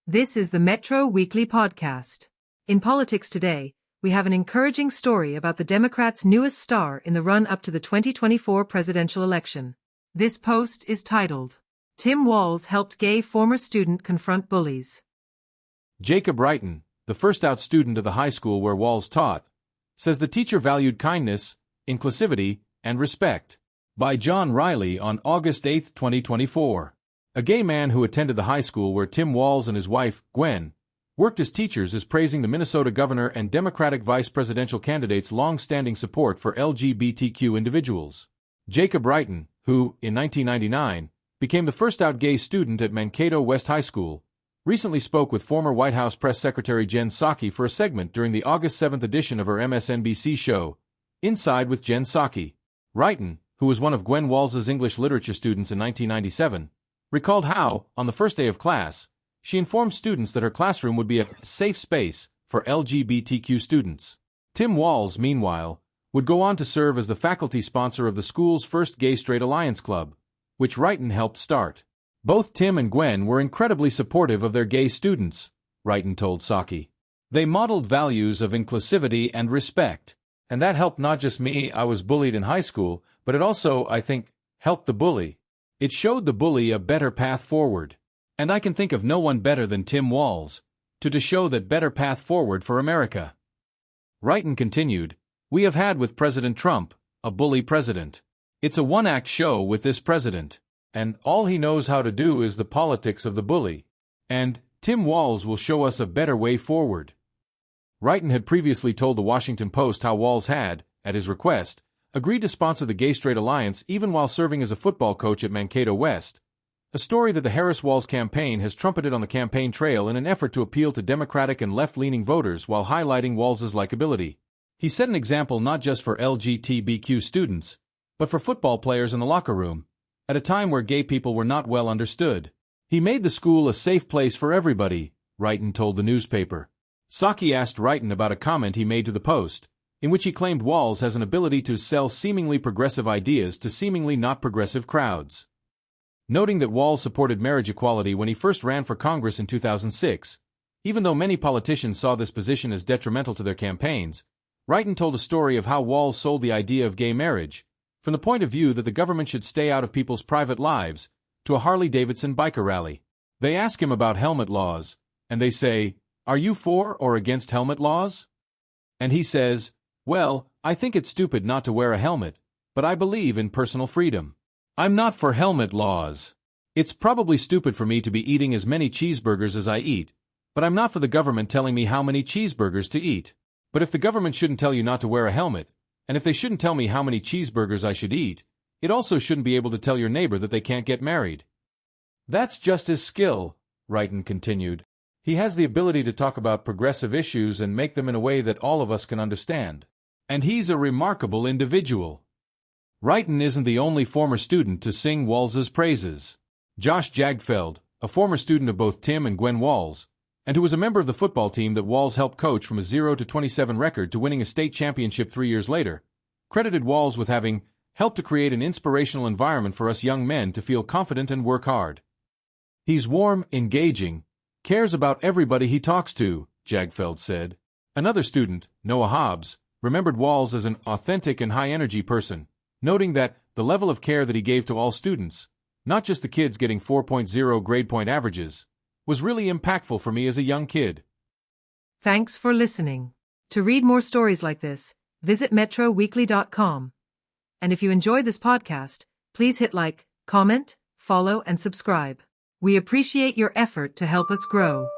This is the Metro Weekly Podcast. In politics today, we have an encouraging story about the Democrats' newest star in the run-up to the 2024 presidential election. This post is titled, Tim Walz Helped Gay Former Student Confront Bullies. Jacob Reitan, the first-out student of the high school where Walz taught, says the teacher valued kindness, inclusivity, and respect. By John Riley on August 8, 2024. A gay man who attended the high school where Tim Walz and his wife, Gwen, worked as teachers is praising the Minnesota governor and Democratic vice presidential candidate's long-standing support for LGBTQ individuals. Jacob Reitan, who, in 1999, became the first-out gay student at Mankato West High School, recently spoke with former White House Press Secretary Jen Psaki for a segment during the August 7th edition of her MSNBC show, Inside with Jen Psaki. Reitan, who was one of Gwen Walz's English literature students in 1997, recalled how, on the first day of class, she informed students that her classroom would be a safe space for LGBTQ students. Tim Walz, meanwhile, would go on to serve as the faculty sponsor of the school's first Gay-Straight Alliance Club, which Reitan helped start. Both Tim and Gwen were incredibly supportive of their gay students, Reitan told Psaki. They modeled values of inclusivity and respect. And that helped not just me, I was bullied in high school, but it also, I think, helped the bully. It showed the bully a better path forward. And I can think of no one better than Tim Walz to show that better path forward for America. Reitan continued, we have had with President Trump, a bully president. It's a one-act show with this president. And all he knows how to do is the politics of the bully. And Tim Walz will show us a better way forward. Reitan had previously told the Washington Post how Walz had, at his request, agreed to sponsor the Gay-Straight Alliance even while serving as a football coach at Mankato West, a story that the Harris-Walz campaign has trumpeted on the campaign trail in an effort to appeal to Democratic and left-leaning voters while highlighting Walz's likability. He set an example not just for LGBTQ students, but for football players in the locker room, at a time where gay people were not well understood. He made the school a safe place for everybody, Reitan told the newspaper. Psaki asked Reitan about a comment he made to the Post, in which he claimed Walz has an ability to sell seemingly progressive ideas to seemingly not progressive crowds. Noting that Walz supported marriage equality when he first ran for Congress in 2006, even though many politicians saw this position as detrimental to their campaigns, Reitan told a story of how Walz sold the idea of gay marriage, from the point of view that the government should stay out of people's private lives, to a Harley-Davidson biker rally. They ask him about helmet laws, and they say, are you for or against helmet laws? And he says, well, I think it's stupid not to wear a helmet, but I believe in personal freedom. I'm not for helmet laws. It's probably stupid for me to be eating as many cheeseburgers as I eat, but I'm not for the government telling me how many cheeseburgers to eat. But if the government shouldn't tell you not to wear a helmet, and if they shouldn't tell me how many cheeseburgers I should eat, it also shouldn't be able to tell your neighbor that they can't get married. That's just his skill, Reitan continued. He has the ability to talk about progressive issues and make them in a way that all of us can understand. And he's a remarkable individual. Reitan isn't the only former student to sing Walz's praises. Josh Jagfeld, a former student of both Tim and Gwen Walz, and who was a member of the football team that Walz helped coach from a 0-27 record to winning a state championship 3 years later, credited Walz with having helped to create an inspirational environment for us young men to feel confident and work hard. He's warm, engaging, cares about everybody he talks to, Jagfeld said. Another student, Noah Hobbs, remembered Walz as an authentic and high-energy person, noting that the level of care that he gave to all students, not just the kids getting 4.0 grade point averages, was really impactful for me as a young kid. Thanks for listening. To read more stories like this, visit metroweekly.com. And if you enjoyed this podcast, please hit like, comment, follow, and subscribe. We appreciate your effort to help us grow.